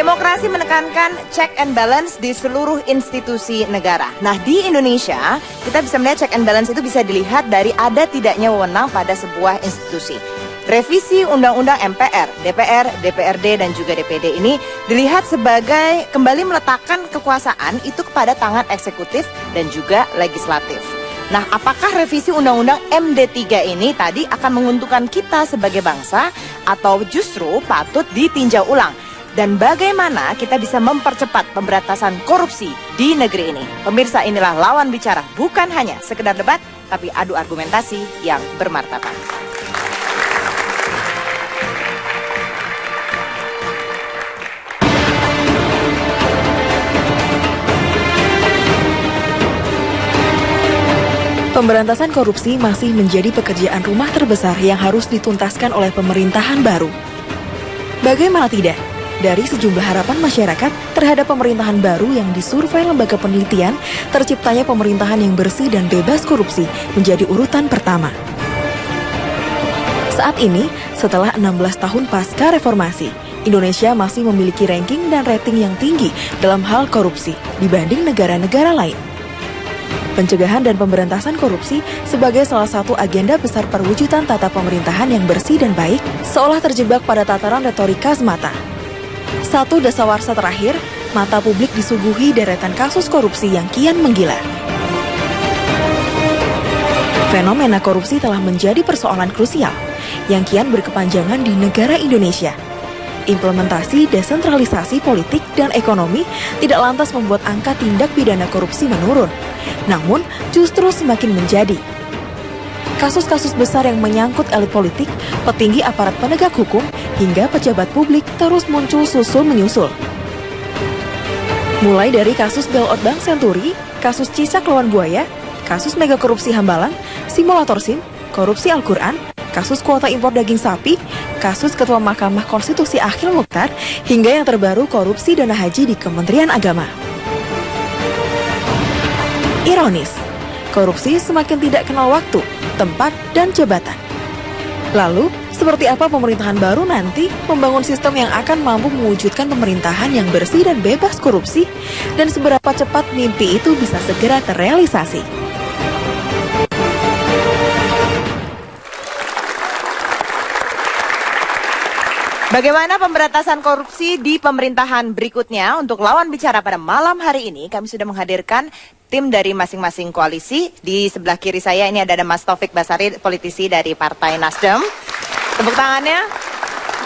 Demokrasi menekankan check and balance di seluruh institusi negara. Nah, di Indonesia, kita bisa melihat check and balance itu bisa dilihat dari ada tidaknya wewenang pada sebuah institusi. Revisi Undang-Undang MPR, DPR, DPRD, dan juga DPD ini dilihat sebagai kembali meletakkan kekuasaan itu kepada tangan eksekutif dan juga legislatif. Nah, apakah revisi Undang-Undang MD3 ini tadi akan menguntungkan kita sebagai bangsa atau justru patut ditinjau ulang? Dan bagaimana kita bisa mempercepat pemberantasan korupsi di negeri ini? Pemirsa, inilah Lawan Bicara, bukan hanya sekedar debat, tapi adu argumentasi yang bermartabat. Pemberantasan korupsi masih menjadi pekerjaan rumah terbesar yang harus dituntaskan oleh pemerintahan baru. Bagaimana tidak? Dari sejumlah harapan masyarakat terhadap pemerintahan baru yang disurvei lembaga penelitian, terciptanya pemerintahan yang bersih dan bebas korupsi menjadi urutan pertama. Saat ini, setelah 16 tahun pasca reformasi, Indonesia masih memiliki ranking dan rating yang tinggi dalam hal korupsi dibanding negara-negara lain. Pencegahan dan pemberantasan korupsi sebagai salah satu agenda besar perwujudan tata pemerintahan yang bersih dan baik seolah terjebak pada tataran retorika semata. Satu dasawarsa terakhir, mata publik disuguhi deretan kasus korupsi yang kian menggila. Fenomena korupsi telah menjadi persoalan krusial yang kian berkepanjangan di negara Indonesia. Implementasi desentralisasi politik dan ekonomi tidak lantas membuat angka tindak pidana korupsi menurun, namun justru semakin menjadi. Kasus-kasus besar yang menyangkut elit politik, petinggi aparat penegak hukum, hingga pejabat publik terus muncul susul-menyusul. Mulai dari kasus bailout Bank Senturi, kasus Cicak lawan buaya, kasus mega korupsi Hambalang, simulator SIM, korupsi Al-Quran, kasus kuota impor daging sapi, kasus Ketua Mahkamah Konstitusi Akhil Mukhtar, hingga yang terbaru korupsi dana haji di Kementerian Agama. Ironis, korupsi semakin tidak kenal waktu, tempat, dan jabatan. Lalu, seperti apa pemerintahan baru nanti membangun sistem yang akan mampu mewujudkan pemerintahan yang bersih dan bebas korupsi, dan seberapa cepat mimpi itu bisa segera terrealisasi? Bagaimana pemberantasan korupsi di pemerintahan berikutnya? Untuk Lawan Bicara pada malam hari ini, kami sudah menghadirkan tim dari masing-masing koalisi. Di sebelah kiri saya ini ada Mas Taufik Basari, politisi dari Partai Nasdem. Tepuk tangannya.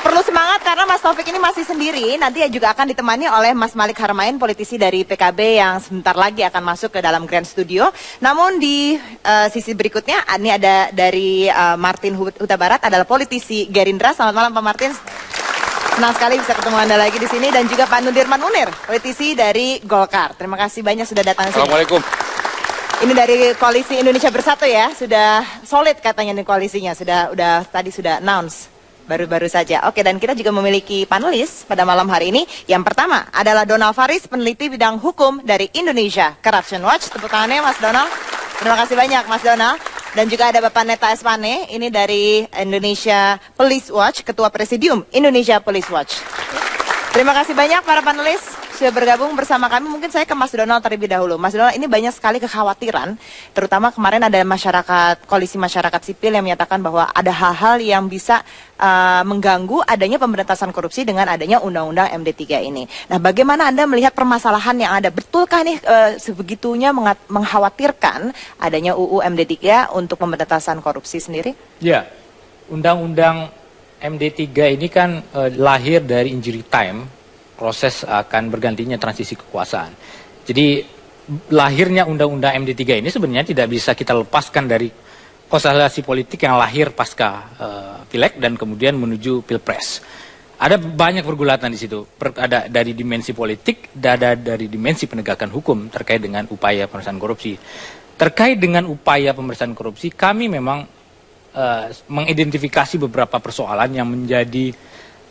Perlu semangat karena Mas Taufik ini masih sendiri. Nanti juga akan ditemani oleh Mas Malik Harmain, politisi dari PKB yang sebentar lagi akan masuk ke dalam Grand Studio. Namun di sisi berikutnya, ini ada dari Martin Huta Barat, adalah politisi Gerindra. Selamat malam Pak Martin. Senang sekali bisa ketemu Anda lagi di sini, dan juga Pak Nundirman Munir, politisi dari Golkar. Terima kasih banyak sudah datang ke sini. Assalamualaikum. Ini dari Koalisi Indonesia Bersatu ya, sudah solid katanya nih koalisinya, tadi sudah announce baru-baru saja. Oke, dan kita juga memiliki panelis pada malam hari ini. Yang pertama adalah Donald Faris, peneliti bidang hukum dari Indonesia Corruption Watch. Tepuk tangannya Mas Donald. Terima kasih banyak Mas Donald. Dan juga ada Bapak Neta Espane, ini dari Indonesia Police Watch, Ketua Presidium Indonesia Police Watch. Terima kasih banyak para panelis sudah bergabung bersama kami. Mungkin saya ke Mas Donald terlebih dahulu. Mas Donald, ini banyak sekali kekhawatiran, terutama kemarin ada koalisi masyarakat sipil yang menyatakan bahwa ada hal-hal yang bisa mengganggu adanya pemberantasan korupsi dengan adanya Undang-Undang MD3 ini. Nah, bagaimana Anda melihat permasalahan yang ada? Betulkah nih sebegitunya mengkhawatirkan adanya UU MD3 untuk pemberantasan korupsi sendiri? Ya, Undang-Undang MD3 ini kan lahir dari injury time, proses akan bergantinya transisi kekuasaan. Jadi lahirnya Undang-Undang MD3 ini sebenarnya tidak bisa kita lepaskan dari konstelasi politik yang lahir pasca Pileg dan kemudian menuju Pilpres. Ada banyak pergulatan di situ, ada dari dimensi politik, ada dari dimensi penegakan hukum terkait dengan upaya pemberantasan korupsi. Terkait dengan upaya pemberantasan korupsi, kami memang mengidentifikasi beberapa persoalan yang menjadi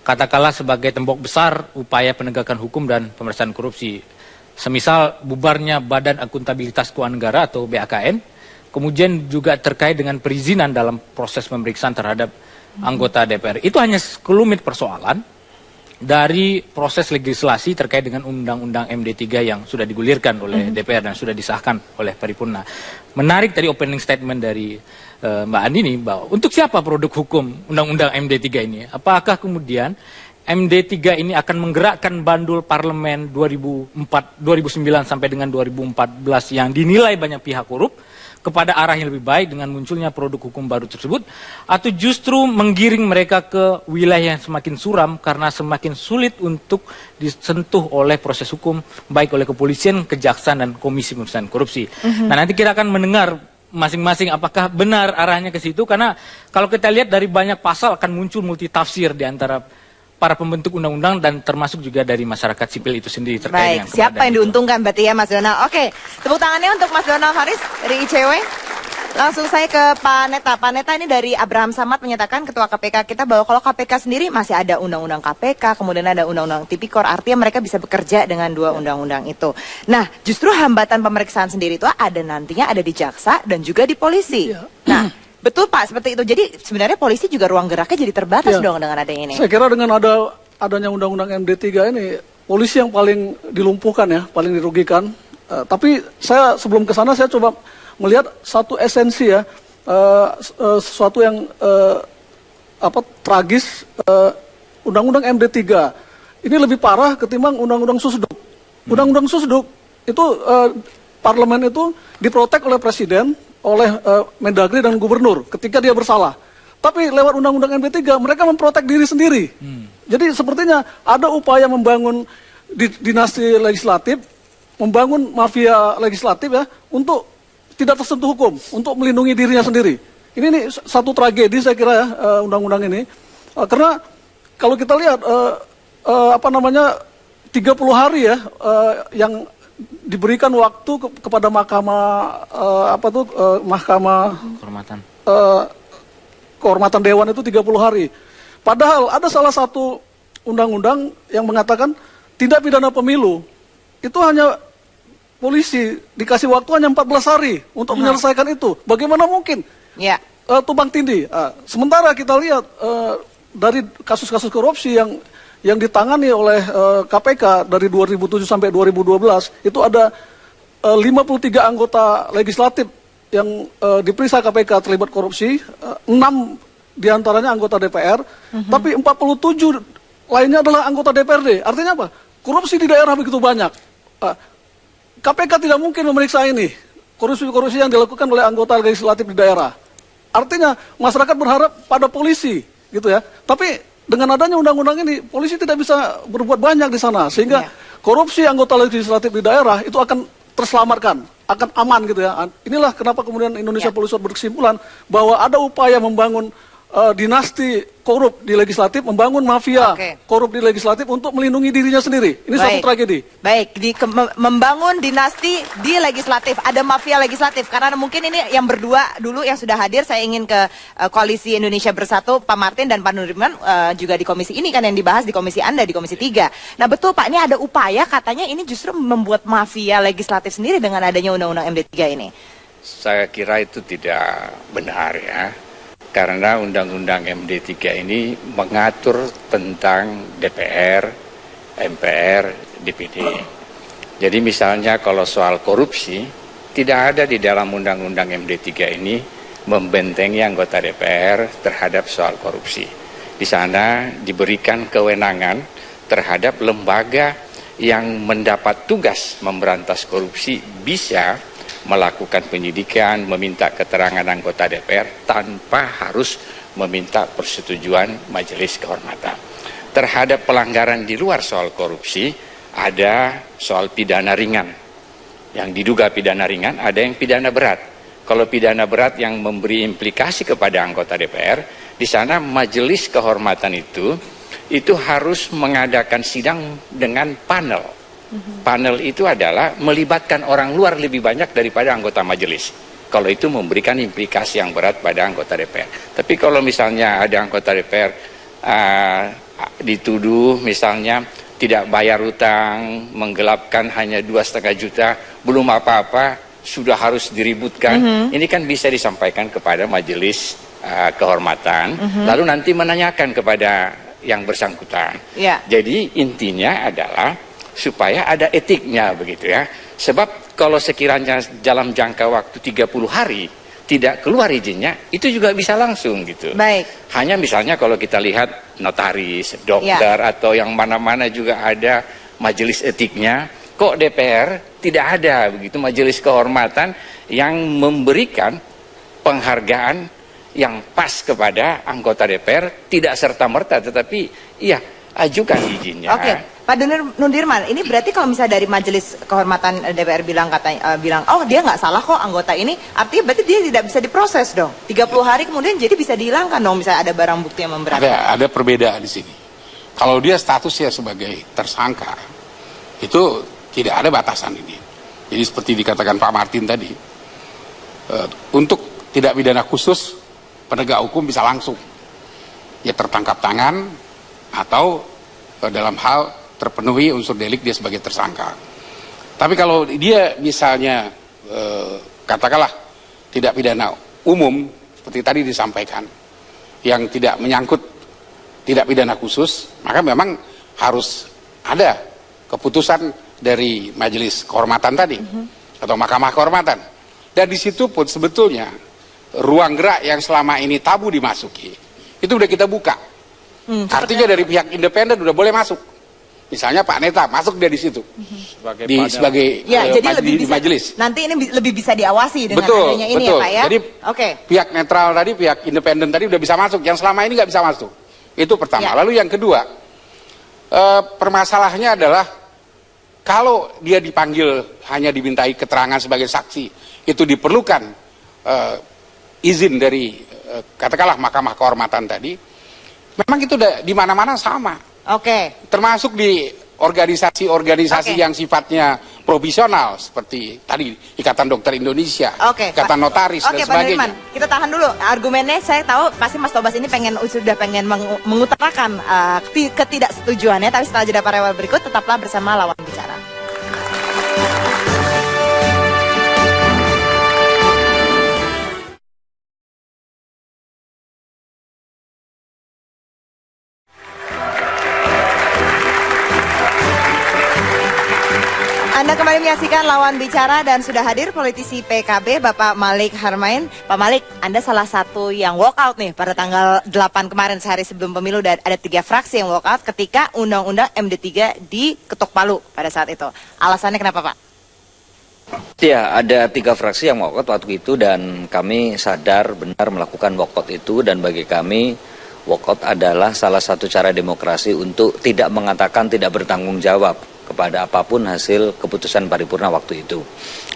katakanlah sebagai tembok besar upaya penegakan hukum dan pemberantasan korupsi. Semisal bubarnya Badan Akuntabilitas Keuangan Negara atau BAKN, kemudian juga terkait dengan perizinan dalam proses pemeriksaan terhadap anggota DPR. Itu hanya sekelumit persoalan dari proses legislasi terkait dengan Undang-Undang MD3 yang sudah digulirkan oleh DPR dan sudah disahkan oleh paripurna. Menarik tadi opening statement dari Mbak Andini bahwa untuk siapa produk hukum Undang-Undang MD3 ini? Apakah kemudian MD3 ini akan menggerakkan bandul parlemen 2009 sampai dengan 2014 yang dinilai banyak pihak korup kepada arah yang lebih baik dengan munculnya produk hukum baru tersebut, atau justru menggiring mereka ke wilayah yang semakin suram karena semakin sulit untuk disentuh oleh proses hukum baik oleh kepolisian, kejaksaan dan Komisi Pemberantasan Korupsi. Nah, nanti kita akan mendengar masing-masing apakah benar arahnya ke situ, karena kalau kita lihat dari banyak pasal akan muncul multitafsir di antara para pembentuk undang-undang dan termasuk juga dari masyarakat sipil itu sendiri terkait dengan siapa yang diuntungkan berarti ya Mas Donald. Oke, tepuk tangannya untuk Mas Donald Faris dari ICW. Langsung saya ke Pak Neta. Pak Neta ini dari Abraham Samad menyatakan Ketua KPK kita bahwa kalau KPK sendiri masih ada Undang-Undang KPK, kemudian ada Undang-Undang Tipikor, artinya mereka bisa bekerja dengan dua undang-undang itu. Nah, justru hambatan pemeriksaan sendiri itu ada nantinya ada di jaksa dan juga di polisi. Nah, betul Pak, seperti itu. Jadi sebenarnya polisi juga ruang geraknya jadi terbatas dong dengan adanya ini. Saya kira dengan adanya Undang-Undang MD3 ini, polisi yang paling dilumpuhkan ya, paling dirugikan. Tapi saya sebelum ke sana saya coba melihat satu esensi ya, sesuatu yang tragis. Undang-Undang MD3 ini lebih parah ketimbang Undang-Undang Susduk. Undang-Undang Susduk itu parlemen itu diprotek oleh presiden, oleh Mendagri dan gubernur ketika dia bersalah. Tapi lewat Undang-Undang MD3 mereka memprotek diri sendiri. Jadi sepertinya ada upaya membangun dinasti legislatif, membangun mafia legislatif ya, untuk tidak tersentuh hukum, untuk melindungi dirinya sendiri. Ini nih satu tragedi saya kira ya, undang-undang ini. Karena kalau kita lihat 30 hari ya yang diberikan waktu kepada mahkamah mahkamah kehormatan dewan itu 30 hari. Padahal ada salah satu undang-undang yang mengatakan tindak pidana pemilu itu hanya polisi dikasih waktu hanya 14 hari untuk menyelesaikan itu. Bagaimana mungkin? Ya. Tumpang tindih. Sementara kita lihat dari kasus-kasus korupsi yang ditangani oleh KPK dari 2007 sampai 2012 itu ada 53 anggota legislatif yang diperiksa KPK terlibat korupsi, 6 diantaranya anggota DPR, tapi 47 lainnya adalah anggota DPRD. Artinya apa? Korupsi di daerah begitu banyak. KPK tidak mungkin memeriksa ini, korupsi-korupsi yang dilakukan oleh anggota legislatif di daerah. Artinya masyarakat berharap pada polisi, gitu ya. Tapi dengan adanya undang-undang ini, polisi tidak bisa berbuat banyak di sana, sehingga korupsi anggota legislatif di daerah itu akan terselamatkan, akan aman gitu ya. Inilah kenapa kemudian Indonesia Police Watch berkesimpulan bahwa ada upaya membangun dinasti korup di legislatif, membangun mafia korup di legislatif untuk melindungi dirinya sendiri. Ini satu tragedi. Baik, membangun dinasti di legislatif, ada mafia legislatif. Karena mungkin ini yang berdua dulu yang sudah hadir, saya ingin ke Koalisi Indonesia Bersatu, Pak Martin dan Pak Nurman, juga di komisi ini kan yang dibahas di komisi Anda, di komisi 3. Nah betul Pak, ini ada upaya katanya ini justru membuat mafia legislatif sendiri dengan adanya Undang-Undang MD3 ini. Saya kira itu tidak benar ya. Karena Undang-Undang MD3 ini mengatur tentang DPR, MPR, DPD. Jadi misalnya kalau soal korupsi, tidak ada di dalam Undang-Undang MD3 ini membentengi anggota DPR terhadap soal korupsi. Di sana diberikan kewenangan terhadap lembaga yang mendapat tugas memberantas korupsi bisa melakukan penyidikan, meminta keterangan anggota DPR tanpa harus meminta persetujuan Majelis Kehormatan. Terhadap pelanggaran di luar soal korupsi, ada soal pidana ringan. Yang diduga pidana ringan, ada yang pidana berat. Kalau pidana berat yang memberi implikasi kepada anggota DPR, di sana Majelis Kehormatan itu harus mengadakan sidang dengan panel. Panel itu adalah melibatkan orang luar lebih banyak daripada anggota majelis. Kalau itu memberikan implikasi yang berat pada anggota DPR. Tapi kalau misalnya ada anggota DPR dituduh misalnya tidak bayar utang, menggelapkan hanya 2,5 juta, belum apa-apa, sudah harus diributkan. Ini kan bisa disampaikan kepada majelis kehormatan, lalu nanti menanyakan kepada yang bersangkutan. Ya. Jadi intinya adalah supaya ada etiknya begitu ya. Sebab kalau sekiranya dalam jangka waktu 30 hari tidak keluar izinnya, itu juga bisa langsung gitu. Baik. Hanya misalnya kalau kita lihat notaris, dokter, atau yang mana-mana juga ada majelis etiknya, kok DPR tidak ada begitu majelis kehormatan yang memberikan penghargaan yang pas kepada anggota DPR, tidak serta-merta, tetapi iya ajukan izinnya. Oke, Pak Nundirman, ini berarti kalau misalnya dari Majelis Kehormatan DPR bilang oh dia nggak salah kok anggota ini, artinya berarti dia tidak bisa diproses dong. 30 hari kemudian jadi bisa dihilangkan dong, misalnya ada barang bukti yang memberatkan. Ada perbedaan di sini. Kalau dia statusnya sebagai tersangka, itu tidak ada batasan ini. Jadi seperti dikatakan Pak Martin tadi, untuk tidak pidana khusus, penegak hukum bisa langsung ya tertangkap tangan atau dalam hal terpenuhi unsur delik dia sebagai tersangka. Tapi kalau dia misalnya katakanlah tidak pidana umum seperti tadi disampaikan, yang tidak menyangkut tidak pidana khusus, maka memang harus ada keputusan dari Majelis Kehormatan tadi atau Mahkamah Kehormatan. Dan di situ pun sebetulnya ruang gerak yang selama ini tabu dimasuki, itu udah kita buka. Artinya dari pihak independen udah boleh masuk. Misalnya Pak Neta masuk dia di situ sebagai jadi lebih di bisa, majelis. Nanti ini lebih bisa diawasi dengan adanya ini ya Pak ya. Jadi pihak netral tadi, pihak independen tadi udah bisa masuk. Yang selama ini nggak bisa masuk. Itu pertama. Lalu yang kedua, permasalahannya adalah kalau dia dipanggil hanya dimintai keterangan sebagai saksi, itu diperlukan izin dari katakanlah Mahkamah Kehormatan tadi, memang itu udah di mana-mana sama. Termasuk di organisasi-organisasi yang sifatnya provisional seperti tadi Ikatan Dokter Indonesia, Ikatan Notaris dan sebagainya. Pak Nundirman, kita tahan dulu argumennya. Saya tahu pasti Mas Tobas ini sudah pengen mengutarakan ketidaksetujuannya, tapi setelah jeda parewal berikut tetaplah bersama Lawan Bicara. Anda kembali menyaksikan Lawan Bicara dan sudah hadir politisi PKB Bapak Malik Harmain. Pak Malik, Anda salah satu yang walkout nih pada tanggal 8 kemarin, sehari sebelum pemilu, dan ada 3 fraksi yang walkout ketika Undang-Undang MD3 diketuk palu pada saat itu. Alasannya kenapa Pak? Ya, ada 3 fraksi yang walkout waktu itu dan kami sadar benar melakukan walkout itu, dan bagi kami walkout adalah salah satu cara demokrasi untuk tidak mengatakan tidak bertanggung jawab kepada apapun hasil keputusan paripurna waktu itu.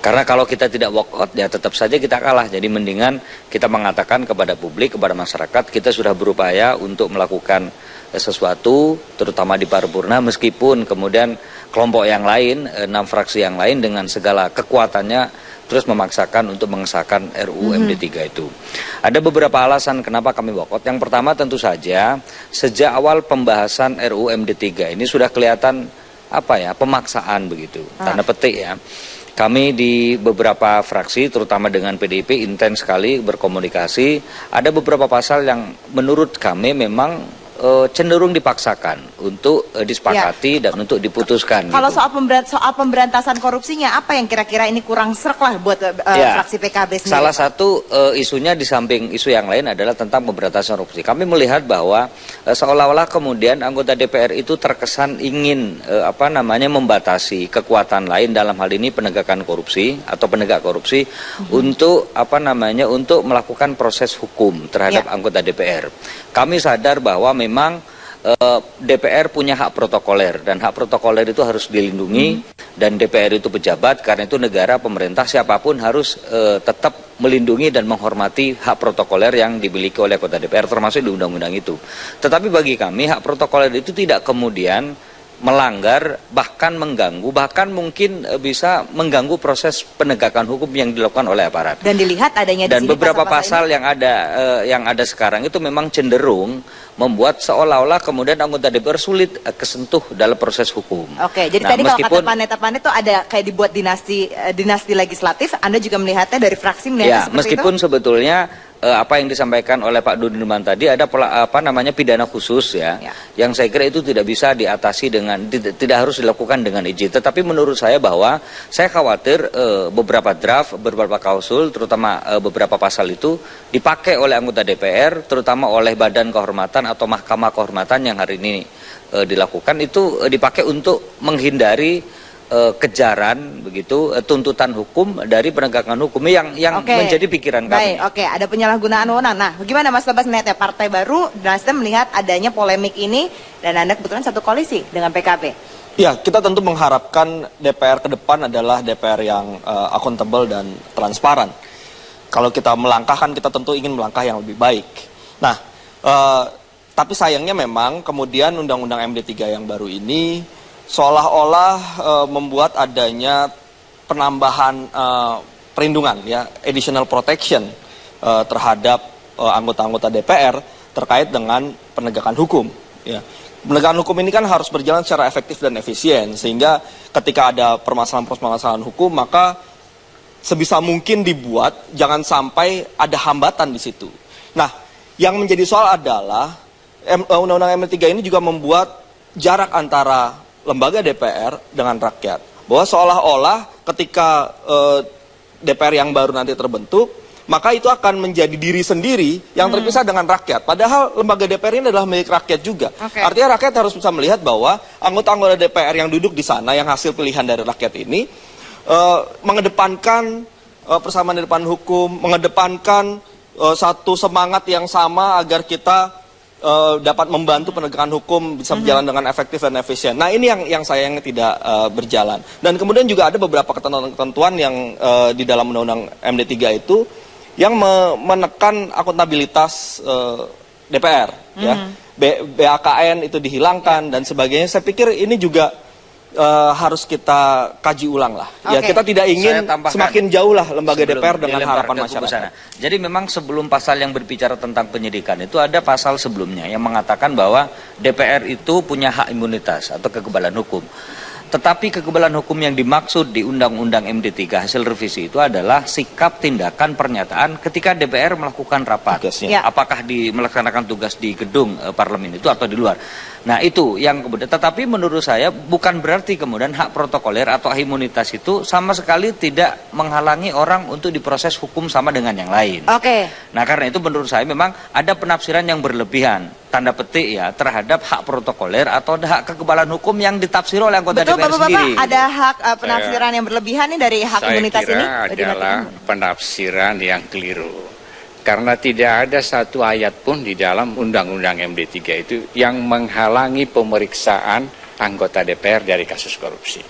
Karena kalau kita tidak walkout ya tetap saja kita kalah. Jadi mendingan kita mengatakan kepada publik, kepada masyarakat, kita sudah berupaya untuk melakukan sesuatu terutama di paripurna, meskipun kemudian kelompok yang lain, 6 fraksi yang lain dengan segala kekuatannya terus memaksakan untuk mengesahkan RUU MD3 itu. Ada beberapa alasan kenapa kami walkout. Yang pertama tentu saja sejak awal pembahasan RUU MD3 ini sudah kelihatan pemaksaan begitu, tanda petik ya. Kami di beberapa fraksi terutama dengan PDIP intens sekali berkomunikasi. Ada beberapa pasal yang menurut kami memang cenderung dipaksakan untuk disepakati dan untuk diputuskan. Kalau gitu. soal pemberantasan korupsinya, apa yang kira-kira ini kurang srek lah buat fraksi PKB sendiri? Salah satu isunya di samping isu yang lain adalah tentang pemberantasan korupsi. Kami melihat bahwa seolah-olah kemudian anggota DPR itu terkesan ingin membatasi kekuatan lain, dalam hal ini penegakan korupsi atau penegak korupsi, untuk untuk melakukan proses hukum terhadap anggota DPR. Kami sadar bahwa memang DPR punya hak protokoler, dan hak protokoler itu harus dilindungi, dan DPR itu pejabat, karena itu negara, pemerintah, siapapun harus tetap melindungi dan menghormati hak protokoler yang dimiliki oleh anggota DPR, termasuk di undang-undang itu. Tetapi bagi kami hak protokoler itu tidak kemudian melanggar, bahkan mengganggu, bahkan mungkin bisa mengganggu proses penegakan hukum yang dilakukan oleh aparat. Dan dilihat adanya dan beberapa pasal yang ada sekarang itu memang cenderung membuat seolah-olah kemudian anggota DPR sulit kesentuh dalam proses hukum. Oke, jadi tadi kalau kata Pak Neta itu ada kayak dibuat dinasti legislatif, Anda juga melihatnya dari fraksi melihatnya seperti meskipun itu? Sebetulnya apa yang disampaikan oleh Pak Dunirman tadi ada pidana khusus ya, yang saya kira itu tidak bisa diatasi dengan tidak harus dilakukan dengan izin. Tetapi menurut saya bahwa saya khawatir beberapa draft, beberapa klausul, terutama beberapa pasal itu dipakai oleh anggota DPR, terutama oleh Badan Kehormatan atau Mahkamah Kehormatan yang hari ini dilakukan itu dipakai untuk menghindari kejaran begitu tuntutan hukum dari penegakan hukum yang menjadi pikiran kami. Baik, ada penyalahgunaan wewenang. Nah, bagaimana Mas Tobas melihatnya? Partai baru Nasdem melihat adanya polemik ini dan Anda kebetulan satu koalisi dengan PKB. Ya, kita tentu mengharapkan DPR ke depan adalah DPR yang akuntabel dan transparan. Kalau kita melangkah kan kita tentu ingin melangkah yang lebih baik. Nah, tapi sayangnya memang kemudian Undang-Undang MD3 yang baru ini seolah-olah membuat adanya penambahan perlindungan ya, additional protection terhadap anggota-anggota DPR terkait dengan penegakan hukum ya. Penegakan hukum ini kan harus berjalan secara efektif dan efisien, sehingga ketika ada permasalahan-permasalahan hukum maka sebisa mungkin dibuat jangan sampai ada hambatan di situ. Nah, yang menjadi soal adalah Undang-Undang MD3 ini juga membuat jarak antara lembaga DPR dengan rakyat, bahwa seolah-olah ketika DPR yang baru nanti terbentuk, maka itu akan menjadi diri sendiri yang terpisah dengan rakyat. Padahal lembaga DPR ini adalah milik rakyat juga. Artinya rakyat harus bisa melihat bahwa anggota-anggota DPR yang duduk di sana, yang hasil pilihan dari rakyat ini, mengedepankan persamaan di depan hukum, mengedepankan satu semangat yang sama agar kita dapat membantu penegakan hukum bisa berjalan dengan efektif dan efisien. Nah, ini yang sayangnya tidak berjalan. Dan kemudian juga ada beberapa ketentuan yang di dalam Undang-Undang MD3 itu yang menekan akuntabilitas DPR, ya. BAKN itu dihilangkan dan sebagainya. Saya pikir ini juga harus kita kaji ulang lah. Ya, kita tidak ingin semakin jauh lah lembaga DPR dengan harapan masyarakat. Jadi memang sebelum pasal yang berbicara tentang penyidikan itu ada pasal sebelumnya yang mengatakan bahwa DPR itu punya hak imunitas atau kekebalan hukum. Tetapi kekebalan hukum yang dimaksud di Undang-Undang MD3 hasil revisi itu adalah sikap, tindakan, pernyataan ketika DPR melakukan rapat. Apakah melaksanakan tugas di gedung parlemen itu atau di luar. Nah, itu yang kemudian, tetapi menurut saya bukan berarti kemudian hak protokoler atau hak imunitas itu sama sekali tidak menghalangi orang untuk diproses hukum sama dengan yang lain. Nah, karena itu menurut saya memang ada penafsiran yang berlebihan, tanda petik ya, terhadap hak protokoler atau hak kekebalan hukum yang ditafsir oleh anggota DPR sendiri. Ada hak penafsiran yang berlebihan nih dari hak imunitas ini? Saya kira adalah penafsiran yang keliru. Karena tidak ada satu ayat pun di dalam Undang-Undang MD3 itu yang menghalangi pemeriksaan anggota DPR dari kasus korupsi.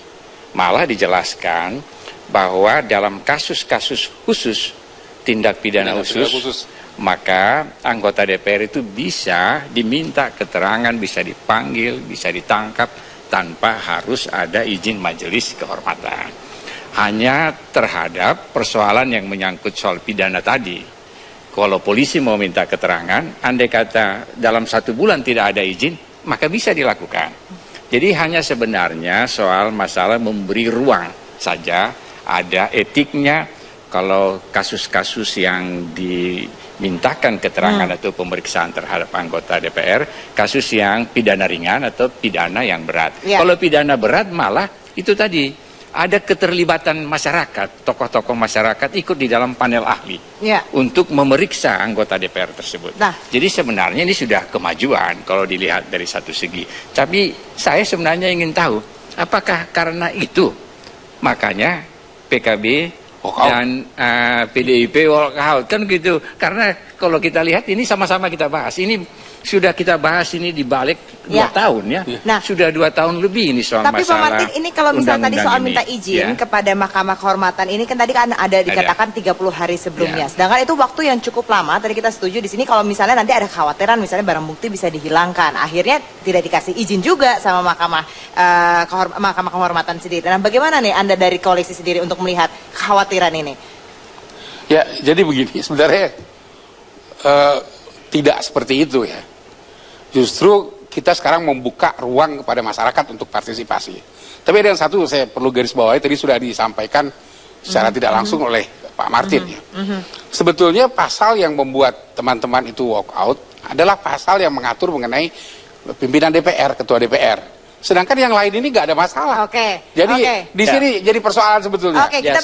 Malah dijelaskan bahwa dalam kasus-kasus khusus, tindak pidana khusus, maka anggota DPR itu bisa diminta keterangan, bisa dipanggil, bisa ditangkap tanpa harus ada izin majelis kehormatan. Hanya terhadap persoalan yang menyangkut soal pidana tadi. Kalau polisi mau minta keterangan, andai kata dalam 1 bulan tidak ada izin, maka bisa dilakukan. Jadi hanya sebenarnya soal masalah memberi ruang saja, ada etiknya. Kalau kasus-kasus yang dimintakan keterangan atau pemeriksaan terhadap anggota DPR, kasus yang pidana ringan atau pidana yang berat. Kalau pidana berat malah itu tadi, ada keterlibatan masyarakat, tokoh-tokoh masyarakat ikut di dalam panel ahli untuk memeriksa anggota DPR tersebut. Jadi sebenarnya ini sudah kemajuan kalau dilihat dari satu segi. Tapi saya sebenarnya ingin tahu, apakah karena itu makanya PKB dan PDIP walk out kan gitu? Karena kalau kita lihat ini sama-sama kita bahas. Ini sudah kita bahas ini di balik 2 tahun ya. Nah, sudah 2 tahun lebih ini soal tapi masalah. Tapi Pak Martin, ini kalau misalnya tadi soal minta izin kepada Mahkamah Kehormatan ini kan tadi kan ada dikatakan 30 hari sebelumnya. Sedangkan itu waktu yang cukup lama. Tadi kita setuju di sini kalau misalnya nanti ada kekhawatiran misalnya barang bukti bisa dihilangkan. Akhirnya tidak dikasih izin juga sama Mahkamah Kehormatan sendiri. Nah, bagaimana nih Anda dari koalisi sendiri untuk melihat kekhawatiran ini? Ya, jadi begini sebenarnya tidak seperti itu ya. Justru kita sekarang membuka ruang kepada masyarakat untuk partisipasi. Tapi ada yang satu saya perlu garis bawahi, tadi sudah disampaikan secara tidak langsung oleh Pak Martin ya. Sebetulnya pasal yang membuat teman-teman itu walk out adalah pasal yang mengatur mengenai pimpinan DPR, ketua DPR. Sedangkan yang lain ini nggak ada masalah. Jadi di sini jadi persoalan sebetulnya. Kita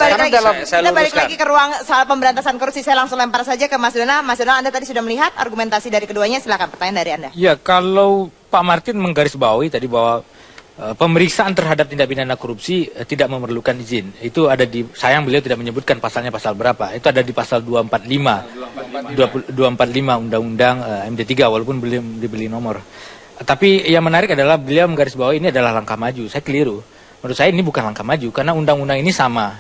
balik lagi ke ruang soal pemberantasan korupsi. Saya langsung lempar saja ke Mas Donald. Mas Donald, Anda tadi sudah melihat argumentasi dari keduanya. Silakan pertanyaan dari Anda. Ya, kalau Pak Martin menggarisbawahi tadi bahwa pemeriksaan terhadap tindak pidana korupsi tidak memerlukan izin. Itu ada di, sayang beliau tidak menyebutkan pasalnya pasal berapa. Itu ada di pasal 245 Undang-Undang MD3 walaupun belum dibeli nomor. Tapi yang menarik adalah beliau menggarisbawahi ini adalah langkah maju. Saya keliru. Menurut saya ini bukan langkah maju karena undang-undang ini sama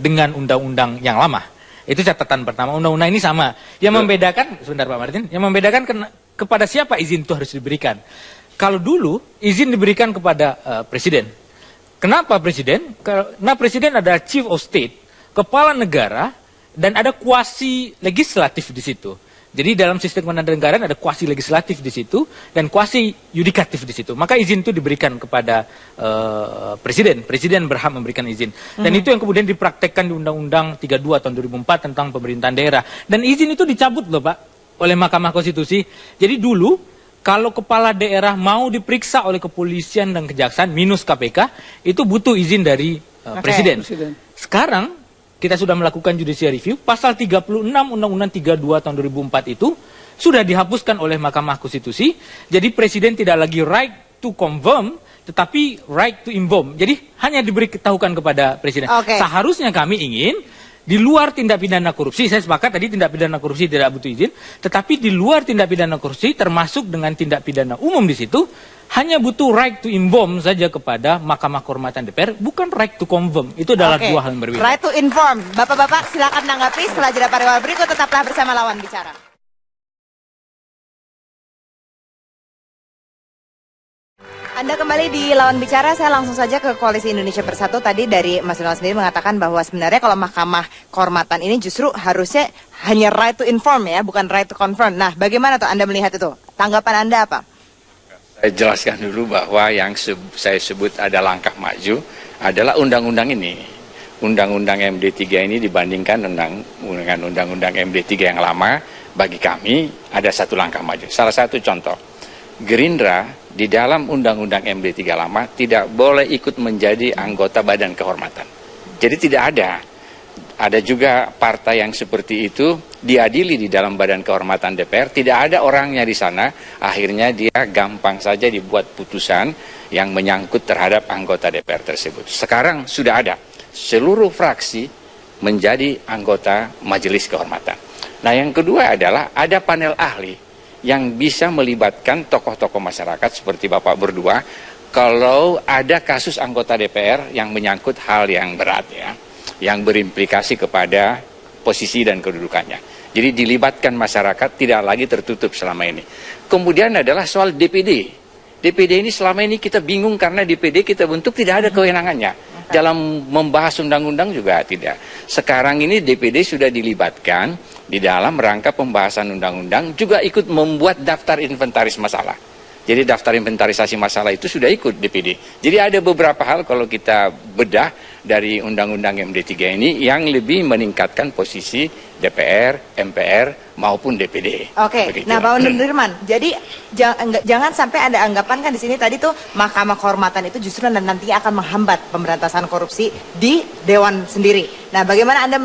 dengan undang-undang yang lama. Itu catatan pertama. Undang-undang ini sama. Yang membedakan, sebentar Pak Martin, yang membedakan kepada siapa izin itu harus diberikan. Kalau dulu izin diberikan kepada presiden. Kenapa presiden? Karena presiden adalah chief of state, kepala negara, dan ada kuasi legislatif di situ. Jadi dalam sistem kenegaraan ada kuasi legislatif di situ dan kuasi yudikatif di situ. Maka izin itu diberikan kepada presiden. Presiden berhak memberikan izin. Dan itu yang kemudian dipraktekkan di Undang-Undang 32 tahun 2004 tentang pemerintahan daerah. Dan izin itu dicabut loh Pak oleh Mahkamah Konstitusi. Jadi dulu kalau kepala daerah mau diperiksa oleh kepolisian dan kejaksaan minus KPK itu butuh izin dari presiden. Sekarang kita sudah melakukan judicial review, pasal 36 Undang-Undang 32 tahun 2004 itu sudah dihapuskan oleh Mahkamah Konstitusi. Jadi presiden tidak lagi right to confirm, tetapi right to inform. Jadi hanya diberitahukan kepada presiden. Seharusnya kami ingin di luar tindak pidana korupsi, saya sepakat tadi tindak pidana korupsi tidak butuh izin, tetapi di luar tindak pidana korupsi termasuk dengan tindak pidana umum di situ, hanya butuh right to inform saja kepada Mahkamah Kehormatan DPR, bukan right to confirm. Itu adalah dua hal yang berbeda. Right to inform. Bapak-bapak silakan menanggapi setelah jeda pariwara berikut. Tetaplah bersama Lawan Bicara. Anda kembali di Lawan Bicara, saya langsung saja ke Koalisi Indonesia Bersatu. Tadi dari Mas Donald sendiri mengatakan bahwa sebenarnya kalau Mahkamah Kehormatan ini justru harusnya hanya right to inform ya, bukan right to confirm. Nah, bagaimana tuh Anda melihat itu? Tanggapan Anda apa? Saya jelaskan dulu bahwa yang saya sebut ada langkah maju adalah undang-undang ini. Undang-undang MD3 ini dibandingkan dengan undang-undang MD3 yang lama, bagi kami ada satu langkah maju. Salah satu contoh, Gerindra di dalam undang-undang MD3 lama tidak boleh ikut menjadi anggota Badan Kehormatan. Jadi tidak ada. Ada juga partai yang seperti itu diadili di dalam Badan Kehormatan DPR, tidak ada orangnya di sana, akhirnya dia gampang saja dibuat putusan yang menyangkut terhadap anggota DPR tersebut. Sekarang sudah ada, seluruh fraksi menjadi anggota Majelis Kehormatan. Nah yang kedua adalah ada panel ahli yang bisa melibatkan tokoh-tokoh masyarakat seperti Bapak berdua, kalau ada kasus anggota DPR yang menyangkut hal yang berat ya, yang berimplikasi kepada posisi dan kedudukannya. Jadi dilibatkan masyarakat, tidak lagi tertutup selama ini. Kemudian adalah soal DPD. DPD ini selama ini kita bingung karena DPD kita bentuk tidak ada kewenangannya. Dalam membahas undang-undang juga tidak. Sekarang ini DPD sudah dilibatkan di dalam rangka pembahasan undang-undang, juga ikut membuat daftar inventaris masalah. Jadi daftar inventarisasi masalah itu sudah ikut DPD. Jadi ada beberapa hal kalau kita bedah dari Undang-Undang MD3 ini yang lebih meningkatkan posisi DPR, MPR maupun DPD. Begitu. Nah Pak Nurman, jadi jangan sampai ada anggapan kan di sini tadi tuh Mahkamah Kehormatan itu justru nantinya akan menghambat pemberantasan korupsi di Dewan sendiri. Nah bagaimana Anda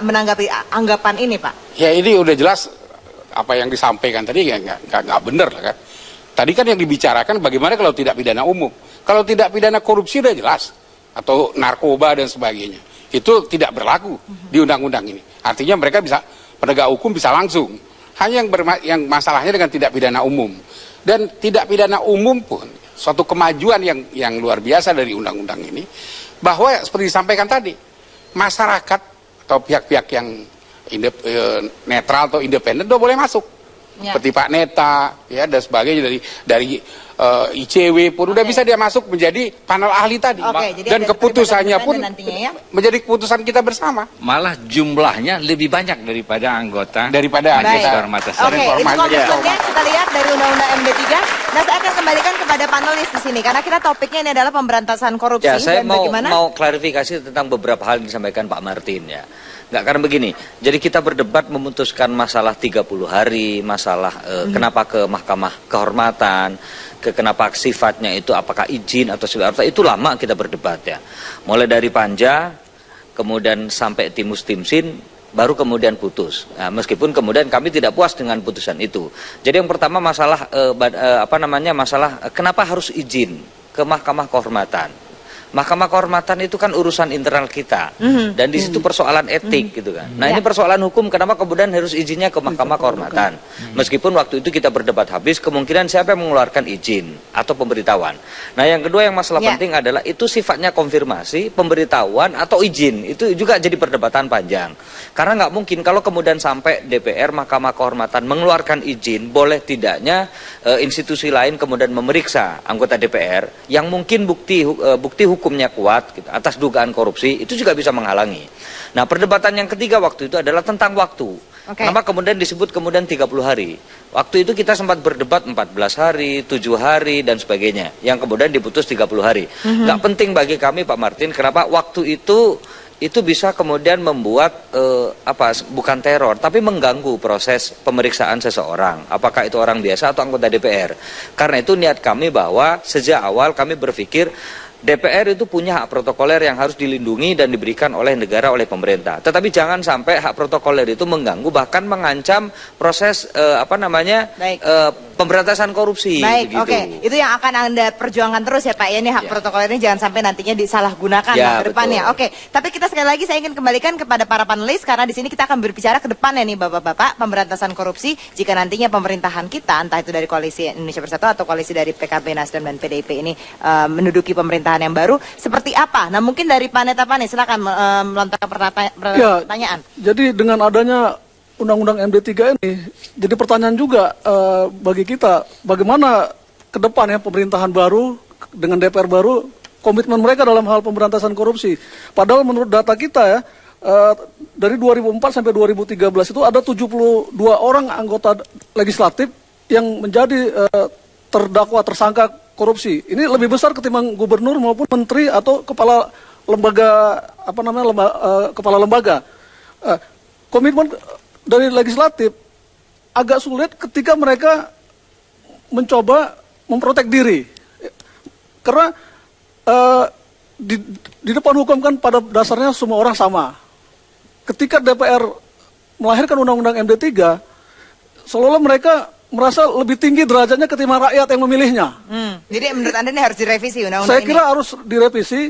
menanggapi anggapan ini Pak? Ya ini udah jelas apa yang disampaikan tadi nggak benar lah kan. Tadi kan yang dibicarakan bagaimana kalau tidak pidana umum. Kalau tidak pidana korupsi udah jelas. Atau narkoba dan sebagainya. Itu tidak berlaku di undang-undang ini. Artinya mereka bisa, penegak hukum bisa langsung. Hanya yang masalahnya dengan tidak pidana umum. Dan tidak pidana umum pun, suatu kemajuan yang luar biasa dari undang-undang ini. Bahwa seperti disampaikan tadi, masyarakat atau pihak-pihak yang netral atau independen udah boleh masuk. Seperti Pak Neta ya dan sebagainya dari ICW pun udah bisa dia masuk menjadi panel ahli tadi. Dan keputusannya pun menjadi keputusan kita bersama. Malah jumlahnya lebih banyak daripada anggota Majelis Kehormatan. Itu komitmennya kita lihat dari Undang-Undang MD3. Nah saya akan kembalikan kepada panelis di sini karena kita topiknya ini adalah pemberantasan korupsi. Ya saya dan bagaimana mau klarifikasi tentang beberapa hal yang disampaikan Pak Martin ya. Enggak, karena begini, jadi kita berdebat memutuskan masalah 30 hari, masalah kenapa ke Mahkamah Kehormatan, kenapa sifatnya itu apakah izin atau seperti itu lama kita berdebat ya. Mulai dari Panja, kemudian sampai Timus Timsin, baru kemudian putus. Nah, meskipun kemudian kami tidak puas dengan putusan itu. Jadi yang pertama masalah masalah kenapa harus izin ke Mahkamah Kehormatan. Mahkamah Kehormatan itu kan urusan internal kita, dan di situ persoalan etik gitu kan. Nah ini persoalan hukum, kenapa kemudian harus izinnya ke Mahkamah Kehormatan? Meskipun waktu itu kita berdebat habis, kemungkinan siapa yang mengeluarkan izin atau pemberitahuan. Nah yang kedua yang masalah penting adalah itu sifatnya konfirmasi, pemberitahuan atau izin, itu juga jadi perdebatan panjang. Karena nggak mungkin kalau kemudian sampai DPR, Mahkamah Kehormatan mengeluarkan izin, boleh tidaknya institusi lain kemudian memeriksa anggota DPR yang mungkin bukti hukumnya kuat gitu, atas dugaan korupsi, itu juga bisa menghalangi. Nah perdebatan yang ketiga waktu itu adalah tentang waktu. Kenapa kemudian disebut kemudian 30 hari? Waktu itu kita sempat berdebat 14 hari, 7 hari dan sebagainya, yang kemudian diputus 30 hari. Nggak penting bagi kami Pak Martin, kenapa waktu itu bisa kemudian membuat bukan teror tapi mengganggu proses pemeriksaan seseorang, apakah itu orang biasa atau anggota DPR. Karena itu niat kami bahwa sejak awal kami berpikir DPR itu punya hak protokoler yang harus dilindungi dan diberikan oleh negara, oleh pemerintah. Tetapi jangan sampai hak protokoler itu mengganggu, bahkan mengancam proses pemberantasan korupsi. Baik, oke. Itu yang akan Anda perjuangkan terus ya Pak ya, ini hak protokoler ini jangan sampai nantinya disalahgunakan ke depannya. Oke, tapi kita sekali lagi saya ingin kembalikan kepada para panelis, karena di sini kita akan berbicara ke depannya nih Bapak-bapak, pemberantasan korupsi jika nantinya pemerintahan kita, entah itu dari Koalisi Indonesia Bersatu atau koalisi dari PKB, Nasdem dan PDIP ini menduduki pemerintahan yang baru, seperti apa? Nah mungkin dari Paneta Pane silakan melontarkan pertanyaan. Jadi dengan adanya Undang-Undang MD3 ini, jadi pertanyaan juga bagi kita, bagaimana ke depan ya pemerintahan baru dengan DPR baru, komitmen mereka dalam hal pemberantasan korupsi. Padahal menurut data kita ya, dari 2004 sampai 2013 itu ada 72 orang anggota legislatif yang menjadi terdakwa tersangka korupsi. Ini lebih besar ketimbang gubernur maupun menteri atau kepala lembaga kepala lembaga. Komitmen dari legislatif agak sulit ketika mereka mencoba memprotek diri, karena di depan hukum kan pada dasarnya semua orang sama. Ketika DPR melahirkan Undang-Undang MD3, seolah-olah mereka merasa lebih tinggi derajatnya ketimbang rakyat yang memilihnya. Jadi menurut Anda ini harus direvisi undang-undang ini? Saya kira harus direvisi.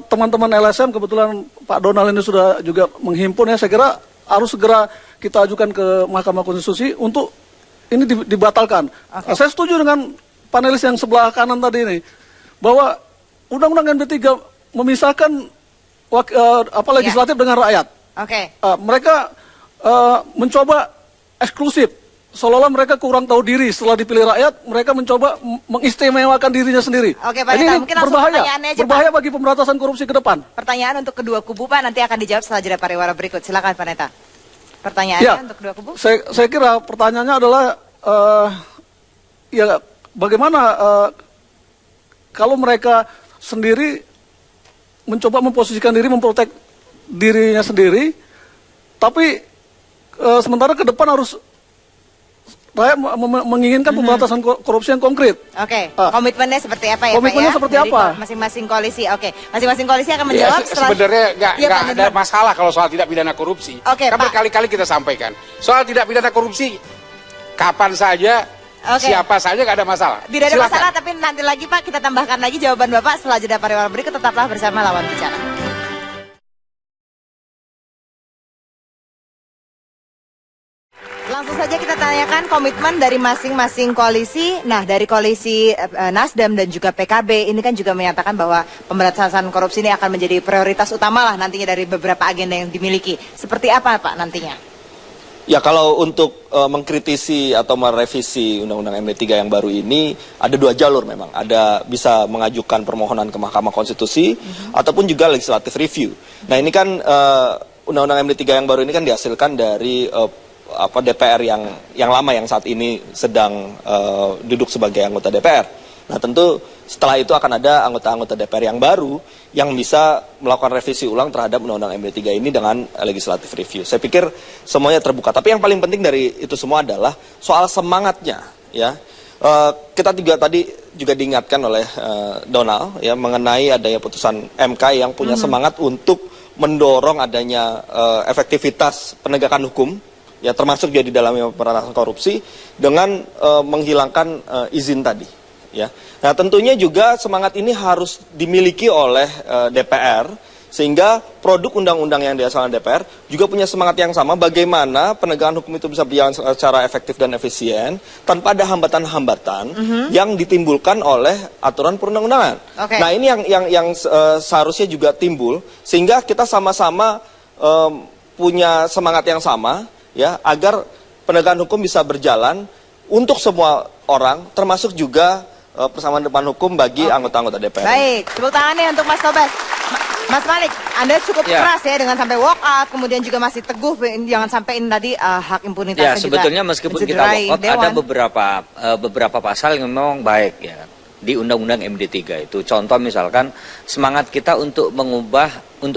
Teman-teman LSM, kebetulan Pak Donald ini sudah juga menghimpun ya, saya kira harus segera kita ajukan ke Mahkamah Konstitusi untuk ini dibatalkan. Saya setuju dengan panelis yang sebelah kanan tadi ini, bahwa Undang-Undang MD3 memisahkan legislatif dengan rakyat. Mereka mencoba eksklusif, seolah-olah mereka kurang tahu diri. Setelah dipilih rakyat, mereka mencoba mengistimewakan dirinya sendiri. Ini berbahaya bagi pemberantasan korupsi ke depan. Pertanyaan untuk kedua kubu Pak, nanti akan dijawab setelah jeda pariwara berikut. Silakan Pak Neta. Pertanyaannya untuk kedua kubu? Saya kira pertanyaannya adalah bagaimana kalau mereka sendiri mencoba memposisikan diri, memprotek dirinya sendiri, tapi sementara ke depan harus menginginkan pemberantasan korupsi yang konkret. Komitmennya seperti apa ya Komitmennya Pak ya? seperti apa? Masing-masing koalisi. Masing-masing koalisi akan menjawab sebenarnya nggak ada masalah kalau soal tidak pidana korupsi. Kan berkali-kali kita sampaikan. Soal tidak pidana korupsi, kapan saja, siapa saja nggak ada masalah. Tidak ada masalah, tapi nanti lagi Pak kita tambahkan lagi jawaban Bapak setelah jeda pariwara berikut. Tetaplah bersama Lawan Bicara. Langsung saja kita tanyakan komitmen dari masing-masing koalisi. Nah, dari koalisi Nasdem dan juga PKB ini kan juga menyatakan bahwa pemberantasan korupsi ini akan menjadi prioritas utama lah nantinya dari beberapa agenda yang dimiliki. Seperti apa Pak nantinya? Ya, kalau untuk mengkritisi atau merevisi Undang-Undang MD3 yang baru ini ada dua jalur memang. Ada bisa mengajukan permohonan ke Mahkamah Konstitusi ataupun juga legislative review. Nah, ini kan Undang-Undang MD3 yang baru ini kan dihasilkan dari DPR yang lama yang saat ini sedang duduk sebagai anggota DPR. Nah tentu setelah itu akan ada anggota-anggota DPR yang baru yang bisa melakukan revisi ulang terhadap Undang-Undang MD3 ini dengan legislative review. Saya pikir semuanya terbuka. Tapi yang paling penting dari itu semua adalah soal semangatnya, ya. Kita tadi juga diingatkan oleh Donald ya mengenai adanya putusan MK yang punya semangat untuk mendorong adanya efektivitas penegakan hukum, ya termasuk juga di dalamnya pemberantasan korupsi dengan menghilangkan izin tadi. Ya, nah tentunya juga semangat ini harus dimiliki oleh DPR sehingga produk undang-undang yang dihasilkan DPR juga punya semangat yang sama bagaimana penegakan hukum itu bisa berjalan secara efektif dan efisien tanpa ada hambatan-hambatan yang ditimbulkan oleh aturan perundang-undangan. Nah ini yang seharusnya juga timbul sehingga kita sama-sama punya semangat yang sama ya agar penegakan hukum bisa berjalan untuk semua orang termasuk juga persamaan depan hukum bagi anggota-anggota DPR. Baik, tepuk tangannya untuk Mas Tobas. Mas Malik, Anda cukup keras ya dengan sampai walk out, kemudian juga masih teguh jangan sampai ini tadi hak impunitasnya juga. Ya, sebetulnya meskipun kita walk out ada beberapa pasal yang memang baik ya di Undang-Undang MD3 itu. Contoh misalkan semangat kita untuk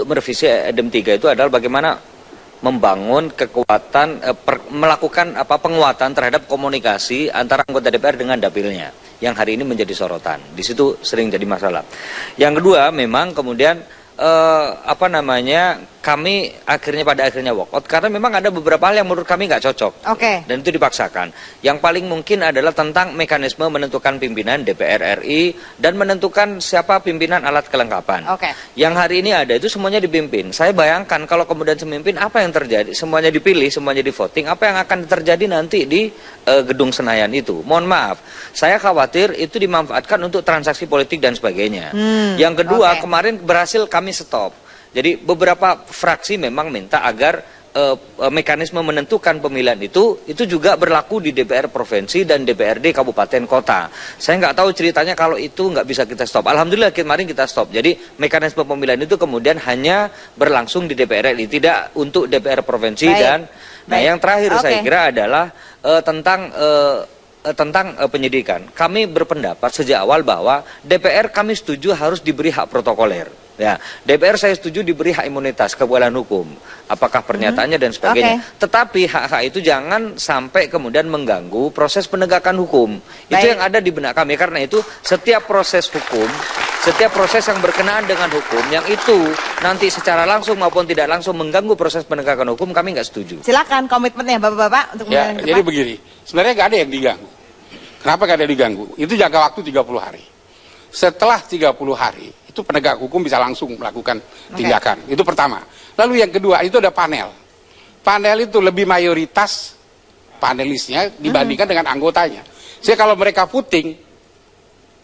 merevisi MD3 itu adalah bagaimana membangun kekuatan, melakukan penguatan terhadap komunikasi antara anggota DPR dengan dapilnya, yang hari ini menjadi sorotan. Di situ sering jadi masalah. Yang kedua, memang kemudian kami pada akhirnya walk out karena memang ada beberapa hal yang menurut kami nggak cocok. Dan itu dipaksakan. Yang paling mungkin adalah tentang mekanisme menentukan pimpinan DPR RI dan menentukan siapa pimpinan alat kelengkapan. Yang hari ini ada itu semuanya dipimpin. Saya bayangkan kalau kemudian semimpin apa yang terjadi? Semuanya dipilih, semuanya di voting. Apa yang akan terjadi nanti di gedung Senayan itu? Mohon maaf, saya khawatir itu dimanfaatkan untuk transaksi politik dan sebagainya. Yang kedua, kemarin berhasil kami stop. Jadi beberapa fraksi memang minta agar mekanisme menentukan pemilihan itu juga berlaku di DPR provinsi dan DPRD kabupaten kota. Saya nggak tahu ceritanya kalau itu nggak bisa kita stop. Alhamdulillah kemarin kita stop. Jadi mekanisme pemilihan itu kemudian hanya berlangsung di DPR RI, tidak untuk DPR provinsi. Nah yang terakhir saya kira adalah tentang penyidikan. Kami berpendapat sejak awal bahwa DPR kami setuju harus diberi hak protokoler. Ya, DPR saya setuju diberi hak imunitas, kebolehan hukum, apakah pernyataannya dan sebagainya. Tetapi hak-hak itu jangan sampai kemudian mengganggu proses penegakan hukum. Itu yang ada di benak kami. Karena itu setiap proses hukum, setiap proses yang berkenaan dengan hukum, yang itu nanti secara langsung maupun tidak langsung mengganggu proses penegakan hukum, kami nggak setuju. Silakan komitmennya Bapak-Bapak untuk ya, jadi begini, sebenarnya nggak ada yang diganggu. Kenapa nggak ada yang diganggu? Itu jangka waktu 30 hari. Setelah 30 hari, itu penegak hukum bisa langsung melakukan tindakan. Itu pertama. Lalu yang kedua, itu ada panel. Panel itu lebih mayoritas panelisnya dibandingkan dengan anggotanya. Jadi kalau mereka voting,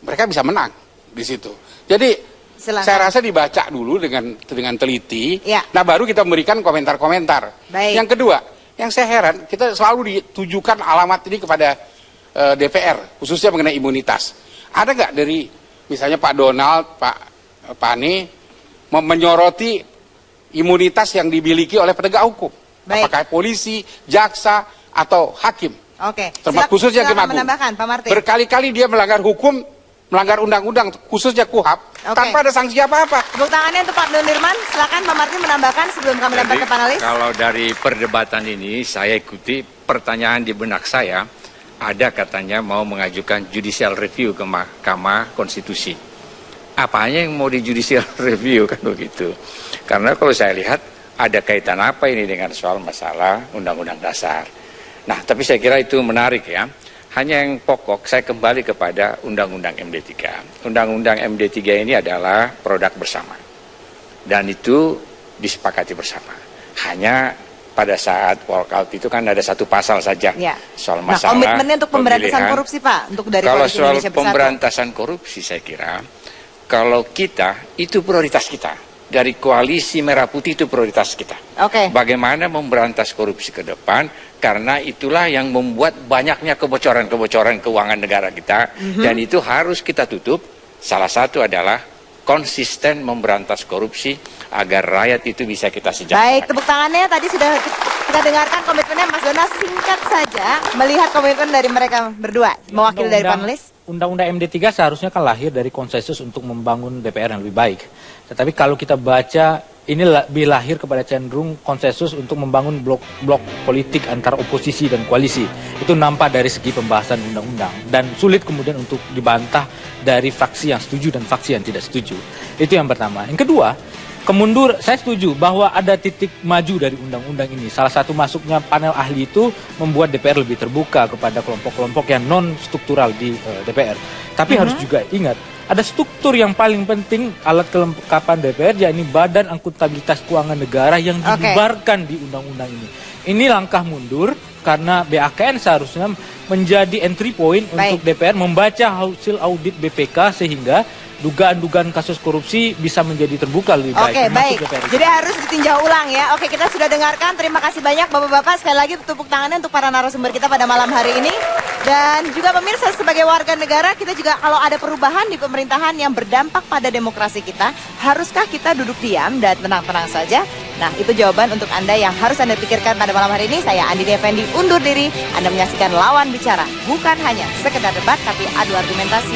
mereka bisa menang di situ. Jadi saya rasa dibaca dulu dengan teliti. Nah baru kita memberikan komentar-komentar. Yang kedua, yang saya heran, kita selalu ditujukan alamat ini kepada DPR, khususnya mengenai imunitas. Ada nggak dari misalnya Pak Donald, Pak Pani menyoroti imunitas yang dimiliki oleh penegak hukum, apakah polisi, jaksa atau hakim? Termasuk khususnya Hakim Agung. Berkali-kali dia melanggar hukum, melanggar undang-undang, khususnya KUHAP, tanpa ada sanksi apa-apa. Tepuk tangannya untuk Pak Nunirman. Silakan Pak Martin menambahkan sebelum kami lempar ke panelis. Kalau dari perdebatan ini saya ikuti pertanyaan di benak saya, ada katanya mau mengajukan judicial review ke Mahkamah Konstitusi. Apanya yang mau di judicial review kan begitu? Karena kalau saya lihat ada kaitan apa ini dengan soal masalah Undang-Undang Dasar. Nah, tapi saya kira itu menarik ya. Hanya yang pokok saya kembali kepada Undang-Undang MD3. Undang-Undang MD3 ini adalah produk bersama. Dan itu disepakati bersama. Hanya pada saat walkout itu kan ada satu pasal saja soal masalah komitmennya untuk pemberantasan korupsi Pak, untuk dari kalau Koalisi soal Indonesia Bersatu. Pemberantasan korupsi saya kira kalau kita itu prioritas kita dari Koalisi Merah Putih itu prioritas kita. Bagaimana memberantas korupsi ke depan karena itulah yang membuat banyaknya kebocoran-kebocoran keuangan negara kita dan itu harus kita tutup. Salah satu adalah konsisten memberantas korupsi agar rakyat itu bisa kita sejahterakan. Baik, tepuk tangannya tadi sudah kita dengarkan komitmennya Mas Dona, singkat saja melihat komitmen dari mereka berdua, mewakili dari panelis. Undang-Undang MD3 seharusnya kan lahir dari konsensus untuk membangun DPR yang lebih baik. Tetapi kalau kita baca, ini lebih lahir kepada cenderung konsensus untuk membangun blok politik antara oposisi dan koalisi. Itu nampak dari segi pembahasan undang-undang. Dan sulit kemudian untuk dibantah dari fraksi yang setuju dan fraksi yang tidak setuju. Itu yang pertama. Yang kedua, saya setuju bahwa ada titik maju dari undang-undang ini. Salah satu masuknya panel ahli itu membuat DPR lebih terbuka kepada kelompok-kelompok yang non-struktural di DPR. Tapi harus juga ingat, ada struktur yang paling penting alat kelengkapan DPR, yakni Badan Akuntabilitas Keuangan Negara yang dibubarkan di undang-undang ini. Ini langkah mundur karena BAKN seharusnya menjadi entry point untuk DPR membaca hasil audit BPK sehingga dugaan-dugaan kasus korupsi bisa menjadi terbuka lebih baik. Oke, baik. Jadi harus ditinjau ulang ya. Oke, kita sudah dengarkan. Terima kasih banyak Bapak-Bapak. Sekali lagi tepuk tangannya untuk para narasumber kita pada malam hari ini. Dan juga pemirsa, sebagai warga negara, kita juga kalau ada perubahan di pemerintahan yang berdampak pada demokrasi kita, haruskah kita duduk diam dan tenang-tenang saja? Nah, itu jawaban untuk Anda yang harus Anda pikirkan pada malam hari ini. Saya Andini Effendi undur diri. Anda menyaksikan Lawan Bicara. Bukan hanya sekedar debat, tapi adu argumentasi.